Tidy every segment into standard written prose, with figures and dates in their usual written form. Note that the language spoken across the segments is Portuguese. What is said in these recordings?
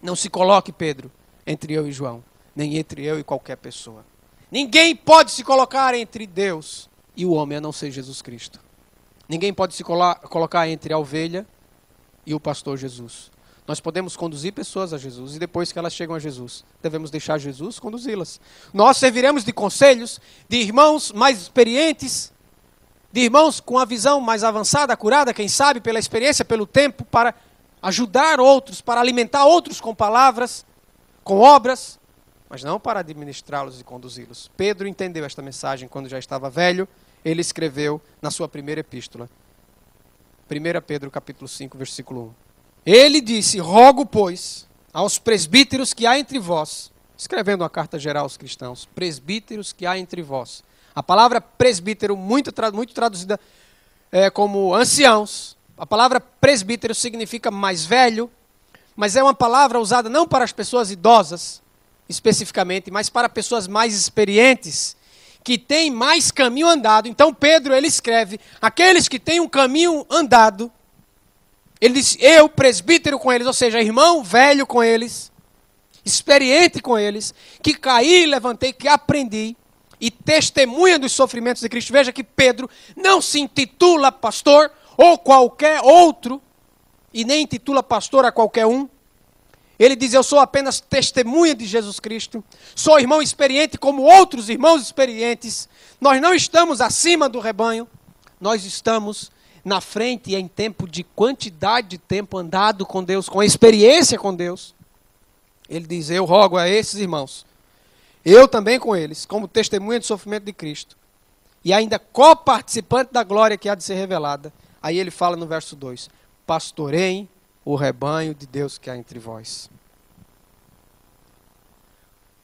Não se coloque, Pedro, entre eu e João, nem entre eu e qualquer pessoa. Ninguém pode se colocar entre Deus e o homem, a não ser Jesus Cristo. Ninguém pode se colocar entre a ovelha e o pastor Jesus. Nós podemos conduzir pessoas a Jesus e depois que elas chegam a Jesus, devemos deixar Jesus conduzi-las. Nós serviremos de conselhos, de irmãos mais experientes, de irmãos com a visão mais avançada, curada, quem sabe, pela experiência, pelo tempo, para ajudar outros, para alimentar outros com palavras, com obras, mas não para administrá-los e conduzi-los. Pedro entendeu esta mensagem quando já estava velho. Ele escreveu na sua primeira epístola. 1 Pedro capítulo 5, versículo 1. Ele disse, rogo, pois, aos presbíteros que há entre vós, escrevendo uma carta geral aos cristãos, presbíteros que há entre vós. A palavra presbítero, muito traduzida como anciãos. A palavra presbítero significa mais velho, mas é uma palavra usada não para as pessoas idosas, especificamente, mas para pessoas mais experientes, que têm mais caminho andado. Então Pedro, ele escreve, aqueles que têm um caminho andado, ele diz, eu, presbítero com eles, ou seja, irmão velho com eles, experiente com eles, que caí, levantei, que aprendi, e testemunha dos sofrimentos de Cristo. Veja que Pedro não se intitula pastor ou qualquer outro, e nem intitula pastor a qualquer um. Ele diz, eu sou apenas testemunha de Jesus Cristo, sou irmão experiente como outros irmãos experientes. Nós não estamos acima do rebanho, nós estamos na frente em tempo de quantidade de tempo andado com Deus, com experiência com Deus. Ele diz, eu rogo a esses irmãos, eu também com eles, como testemunha do sofrimento de Cristo, e ainda coparticipante da glória que há de ser revelada. Aí ele fala no verso 2, pastoreiem o rebanho de Deus que há entre vós.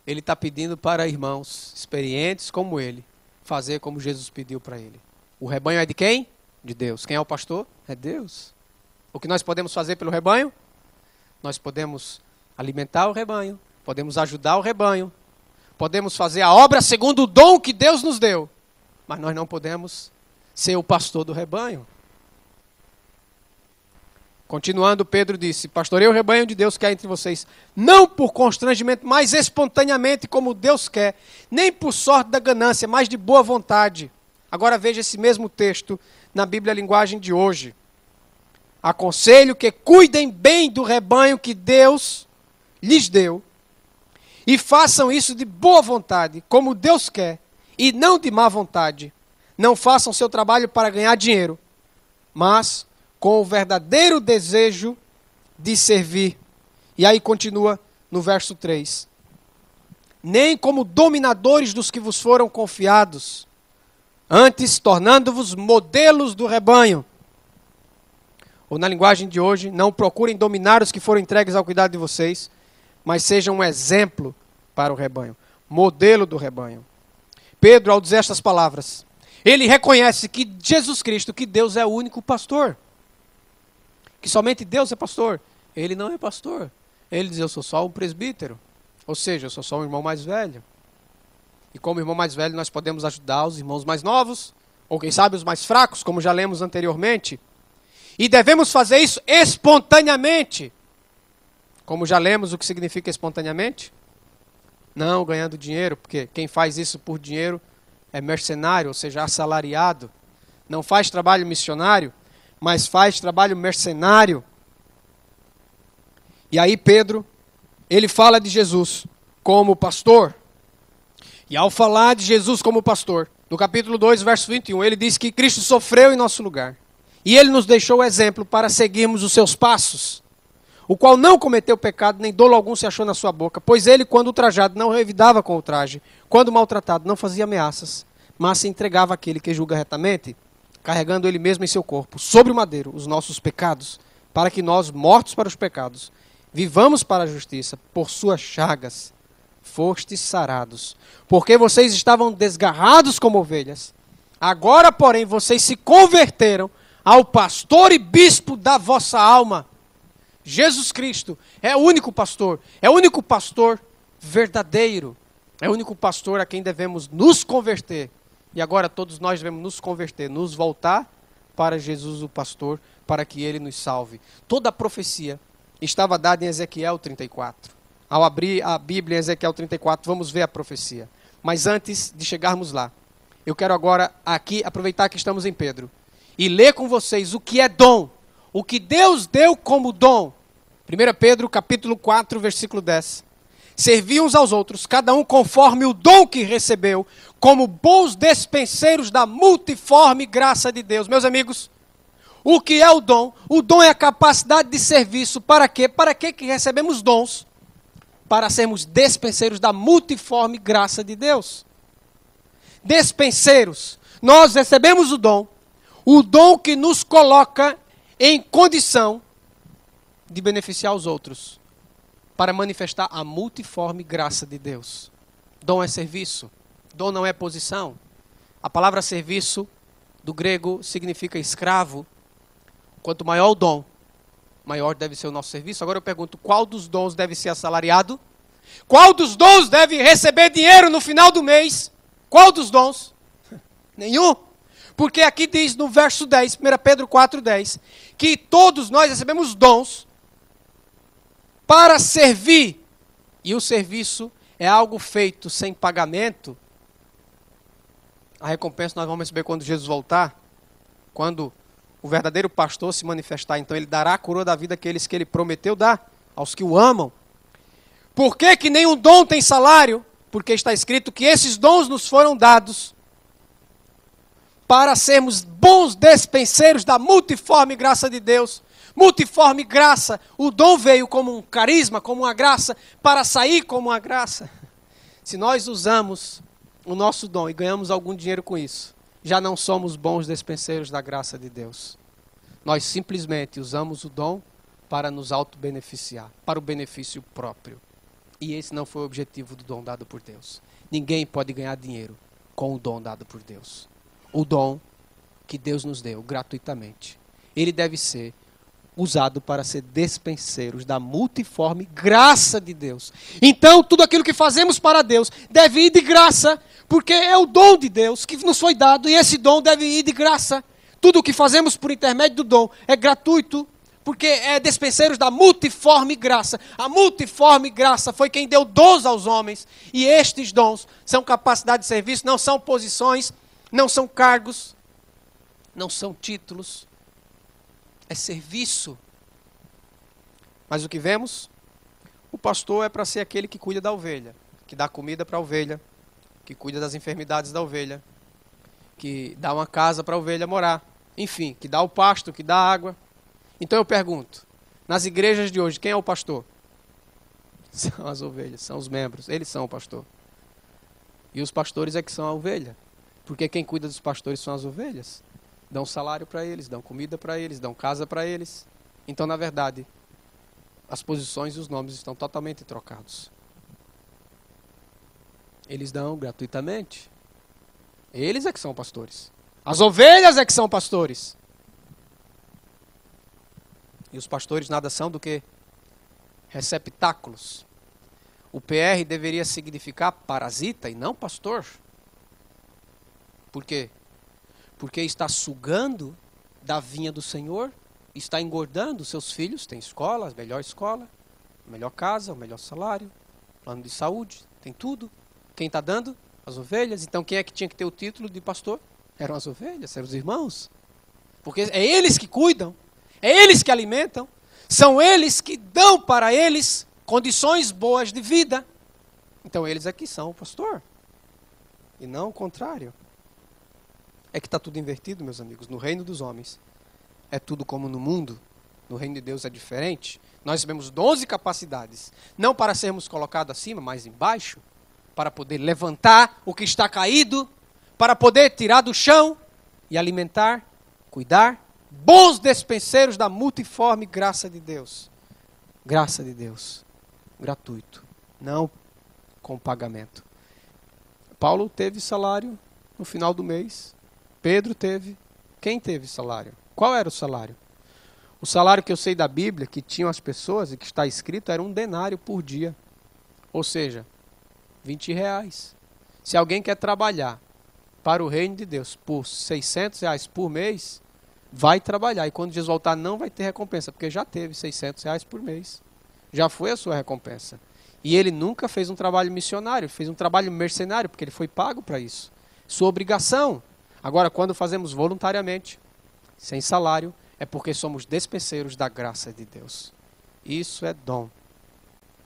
Ele está pedindo para irmãos experientes como ele, fazer como Jesus pediu para ele. O rebanho é de quem? De Deus. Quem é o pastor? É Deus. O que nós podemos fazer pelo rebanho? Nós podemos alimentar o rebanho, podemos ajudar o rebanho, podemos fazer a obra segundo o dom que Deus nos deu, mas nós não podemos ser o pastor do rebanho. Continuando, Pedro disse, pastoreia o rebanho de Deus que há entre vocês, não por constrangimento, mas espontaneamente, como Deus quer, nem por sorte da ganância, mas de boa vontade. Agora veja esse mesmo texto na Bíblia Linguagem de hoje. Aconselho que cuidem bem do rebanho que Deus lhes deu, e façam isso de boa vontade, como Deus quer, e não de má vontade. Não façam seu trabalho para ganhar dinheiro, mas com o verdadeiro desejo de servir. E aí continua no verso 3. Nem como dominadores dos que vos foram confiados, antes tornando-vos modelos do rebanho. Ou na linguagem de hoje, não procurem dominar os que foram entregues ao cuidado de vocês, mas sejam um exemplo para o rebanho, modelo do rebanho. Pedro, ao dizer estas palavras, ele reconhece que Jesus Cristo, que Deus é o único pastor. Que somente Deus é pastor. Ele não é pastor. Ele diz, eu sou só um presbítero. Ou seja, eu sou só um irmão mais velho. E como irmão mais velho, nós podemos ajudar os irmãos mais novos, ou quem sabe os mais fracos, como já lemos anteriormente. E devemos fazer isso espontaneamente. Como já lemos o que significa espontaneamente? Não ganhando dinheiro, porque quem faz isso por dinheiro é mercenário, ou seja, assalariado. Não faz trabalho missionário, mas faz trabalho mercenário. E aí Pedro, ele fala de Jesus como pastor. E ao falar de Jesus como pastor, no capítulo 2, verso 21, ele diz que Cristo sofreu em nosso lugar. E ele nos deixou o exemplo para seguirmos os seus passos, o qual não cometeu pecado, nem dolo algum se achou na sua boca, pois ele, quando ultrajado, não revidava com ultraje, quando maltratado, não fazia ameaças, mas se entregava àquele que julga retamente, carregando ele mesmo em seu corpo, sobre o madeiro, os nossos pecados, para que nós, mortos para os pecados, vivamos para a justiça. Por suas chagas fostes sarados, porque vocês estavam desgarrados como ovelhas. Agora, porém, vocês se converteram ao pastor e bispo da vossa alma. Jesus Cristo é o único pastor verdadeiro, é o único pastor a quem devemos nos converter. E agora todos nós devemos nos converter, nos voltar para Jesus o pastor, para que ele nos salve. Toda a profecia estava dada em Ezequiel 34. Ao abrir a Bíblia em Ezequiel 34, vamos ver a profecia. Mas antes de chegarmos lá, eu quero agora aqui aproveitar que estamos em Pedro e ler com vocês o que é dom, o que Deus deu como dom. 1 Pedro capítulo 4, versículo 10. Servi uns aos outros, cada um conforme o dom que recebeu, como bons despenseiros da multiforme graça de Deus. Meus amigos, o que é o dom? O dom é a capacidade de serviço. Para quê? Para que recebemos dons? Para sermos despenseiros da multiforme graça de Deus. Despenseiros. Nós recebemos o dom que nos coloca em condição de beneficiar os outros, para manifestar a multiforme graça de Deus. Dom é serviço. Dom não é posição. A palavra serviço, do grego, significa escravo. Quanto maior o dom, maior deve ser o nosso serviço. Agora eu pergunto, qual dos dons deve ser assalariado? Qual dos dons deve receber dinheiro no final do mês? Qual dos dons? Nenhum. Porque aqui diz no verso 10, 1 Pedro 4,10, que todos nós recebemos dons para servir. E o serviço é algo feito sem pagamento. A recompensa nós vamos receber quando Jesus voltar. Quando o verdadeiro pastor se manifestar, então ele dará a coroa da vida àqueles que ele prometeu dar, aos que o amam. Por que que nenhum dom tem salário? Porque está escrito que esses dons nos foram dados para sermos bons despenseiros da multiforme graça de Deus. Multiforme graça, o dom veio como um carisma, como uma graça, para sair como uma graça. Se nós usamos o nosso dom e ganhamos algum dinheiro com isso, já não somos bons despenseiros da graça de Deus. Nós simplesmente usamos o dom para nos auto-beneficiar, para o benefício próprio. E esse não foi o objetivo do dom dado por Deus. Ninguém pode ganhar dinheiro com o dom dado por Deus. O dom que Deus nos deu gratuitamente, ele deve ser usado para ser despenseiros da multiforme graça de Deus. Então, tudo aquilo que fazemos para Deus deve ir de graça, porque é o dom de Deus que nos foi dado, e esse dom deve ir de graça. Tudo o que fazemos por intermédio do dom é gratuito, porque é despenseiros da multiforme graça. A multiforme graça foi quem deu dons aos homens, e estes dons são capacidade de serviço, não são posições, não são cargos, não são títulos, é serviço. Mas o que vemos? O pastor é para ser aquele que cuida da ovelha, que dá comida para a ovelha, que cuida das enfermidades da ovelha, que dá uma casa para a ovelha morar, enfim, que dá o pasto, que dá água. Então eu pergunto, nas igrejas de hoje, quem é o pastor? São as ovelhas, são os membros, eles são o pastor. E os pastores é que são a ovelha, porque quem cuida dos pastores são as ovelhas. Dão salário para eles, dão comida para eles, dão casa para eles. Então, na verdade, as posições e os nomes estão totalmente trocados. Eles dão gratuitamente. Eles é que são pastores. As ovelhas é que são pastores. E os pastores nada são do que receptáculos. O PR deveria significar parasita e não pastor. Por quê? Porque está sugando da vinha do Senhor, está engordando seus filhos, tem escola, a melhor casa, o melhor salário, plano de saúde, tem tudo. Quem está dando? As ovelhas. Então quem é que tinha que ter o título de pastor? Eram as ovelhas, eram os irmãos. Porque é eles que cuidam, é eles que alimentam, são eles que dão para eles condições boas de vida. Então eles aqui são o pastor, e não o contrário. É que está tudo invertido, meus amigos. No reino dos homens é tudo como no mundo. No reino de Deus é diferente. Nós recebemos 12 capacidades, não para sermos colocados acima, mas embaixo, para poder levantar o que está caído, para poder tirar do chão e alimentar, cuidar. Bons despenseiros da multiforme graça de Deus. Graça de Deus. Gratuito. Não com pagamento. Paulo teve salário no final do mês. Pedro teve. Quem teve salário? Qual era o salário? O salário que eu sei da Bíblia, que tinham as pessoas e que está escrito, era 1 denário por dia. Ou seja, R$20. Se alguém quer trabalhar para o reino de Deus por R$600 por mês, vai trabalhar. E quando Jesus voltar, não vai ter recompensa, porque já teve R$600 por mês. Já foi a sua recompensa. E ele nunca fez um trabalho missionário, fez um trabalho mercenário, porque ele foi pago para isso. Sua obrigação. Agora, quando fazemos voluntariamente, sem salário, é porque somos despenseiros da graça de Deus. Isso é dom.